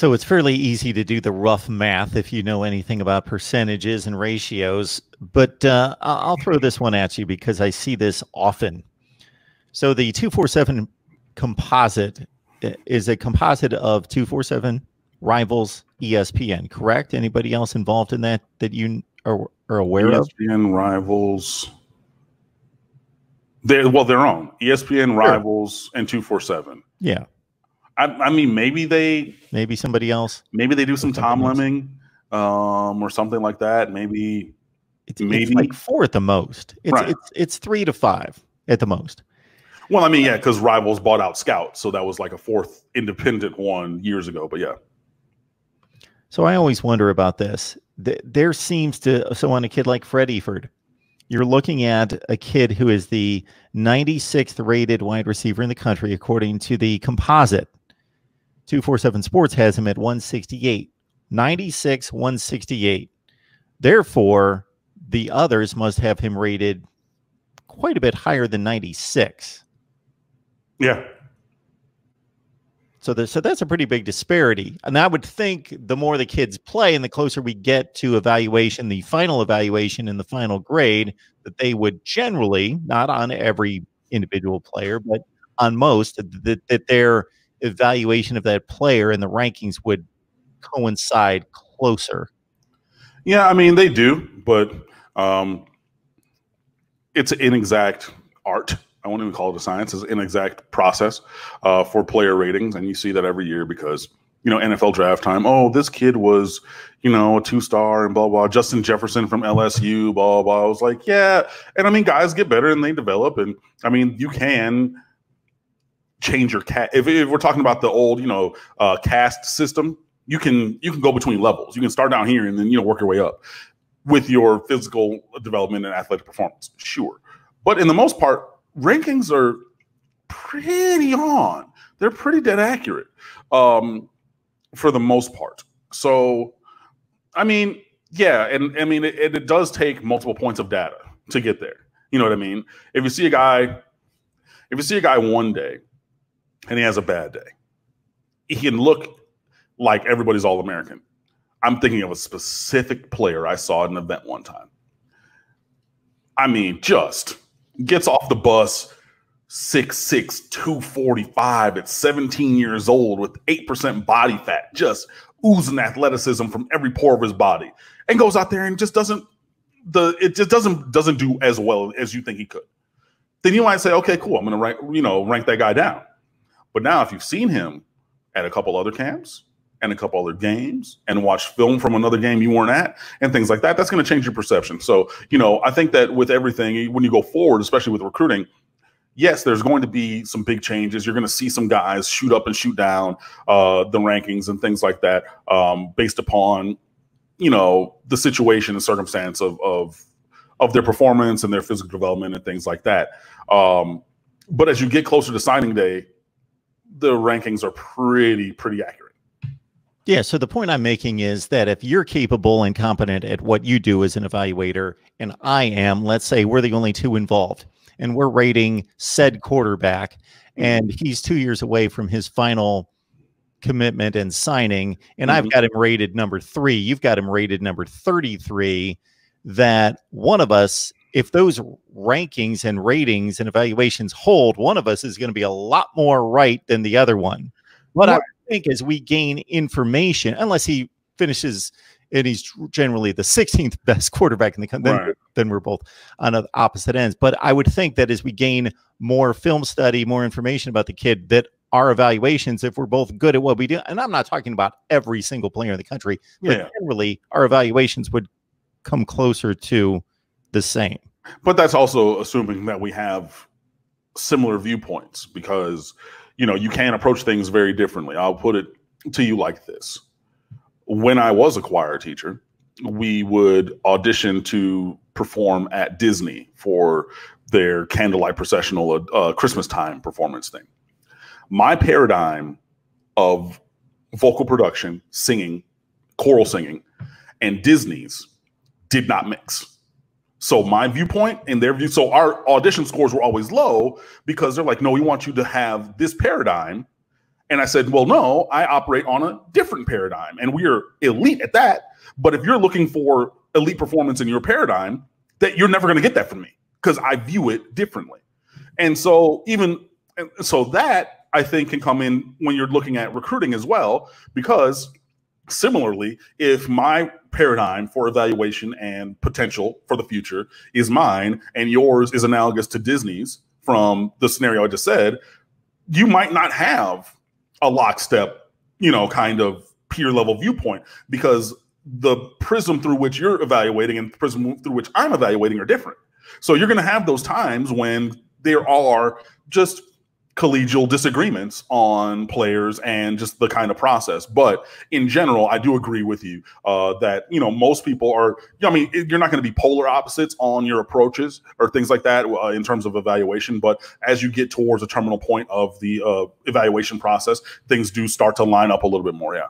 So it's fairly easy to do the rough math if you know anything about percentages and ratios. But I'll throw this one at you because I see this often. So the 247 composite is a composite of 247 Rivals, ESPN, correct? Anybody else involved in that you are aware of? ESPN, Rivals. Their own. ESPN, Rivals, and 247. Yeah. I mean, maybe somebody else. Maybe they do some Tom Lemming or something like that. Maybe it's like 4 at the most. It's 3 to 5 at the most. Well, I mean, yeah, because Rivals bought out Scout, so that was like a 4th independent one years ago. But yeah. So I always wonder about this. There seems to, so on a kid like Fred Eford, you're looking at a kid who is the 96th rated wide receiver in the country, according to the Composite. 247 Sports has him at 168. 96, 168. Therefore, the others must have him rated quite a bit higher than 96. Yeah. So that's a pretty big disparity. And I would think the more the kids play and the closer we get to evaluation, the final evaluation and the final grade, that they would generally, not on every individual player, but on most, that their evaluation of that player and the rankings would coincide closer. Yeah, I mean, they do, but it's an inexact art. I won't even call it a science. It's an inexact process for player ratings. And you see that every year because, NFL draft time. Oh, this kid was, a 2-star and blah, blah. Justin Jefferson from LSU, blah, blah. I was like, yeah. And I mean, guys get better and they develop. And I mean, you can change your if we're talking about the old, caste system, you can go between levels. You can start down here and then, work your way up with your physical development and athletic performance. Sure. But in the most part, rankings are pretty on. They're pretty dead accurate for the most part. So, I mean, yeah, and I mean, it does take multiple points of data to get there. You know what I mean? If you see a guy one day and he has a bad day, he can look like everybody's All-American. I'm thinking of a specific player I saw at an event one time. I mean, just gets off the bus, 6'6", 245 at 17 years old with 8% body fat, just oozing athleticism from every pore of his body, and goes out there and just doesn't do as well as you think he could. Then you might say, okay, cool, I'm going to rank that guy down. But now if you've seen him at a couple other camps and a couple other games and watch film from another game you weren't at and things like that, that's going to change your perception. So, I think that with everything, when you go forward, especially with recruiting, yes, there's going to be some big changes. You're going to see some guys shoot up and shoot down the rankings and things like that based upon, the situation and circumstance of their performance and their physical development and things like that. But as you get closer to signing day, the rankings are pretty accurate. Yeah, so the point I'm making is that if you're capable and competent at what you do as an evaluator, and I am, let's say we're the only two involved, and we're rating said quarterback, and he's 2 years away from his final commitment and signing, and I've got him rated number 3, you've got him rated number 33, that one of us, if those rankings and ratings and evaluations hold, one of us is going to be a lot more right than the other one. But I think as we gain information, unless he finishes and he's generally the 16th best quarterback in the country, then we're both on the opposite ends. But I would think that as we gain more film study, more information about the kid, that our evaluations, if we're both good at what we do, and I'm not talking about every single player in the country, but generally our evaluations would come closer to the same. But that's also assuming that we have similar viewpoints, because you can approach things very differently. I'll put it to you like this. When I was a choir teacher, we would audition to perform at Disney for their candlelight processional Christmas time performance thing. My paradigm of vocal production, singing, choral singing, and Disney's did not mix. So my viewpoint and their view, so our audition scores were always low because they're like, no, we want you to have this paradigm And I said, well, no, I operate on a different paradigm, and we are elite at that. But if you're looking for elite performance in your paradigm, that you're never going to get that from me, because I view it differently. And so that I think can come in when you're looking at recruiting as well, because similarly, if my paradigm for evaluation and potential for the future is mine and yours is analogous to Disney's from the scenario I just said, you might not have a lockstep, kind of peer level viewpoint, because the prism through which you're evaluating and the prism through which I'm evaluating are different. So you're going to have those times when there are just collegial disagreements on players and just the kind of process. But in general, I do agree with you that, most people are, you're not going to be polar opposites on your approaches or things like that in terms of evaluation. But as you get towards a terminal point of the evaluation process, things do start to line up a little bit more. Yeah.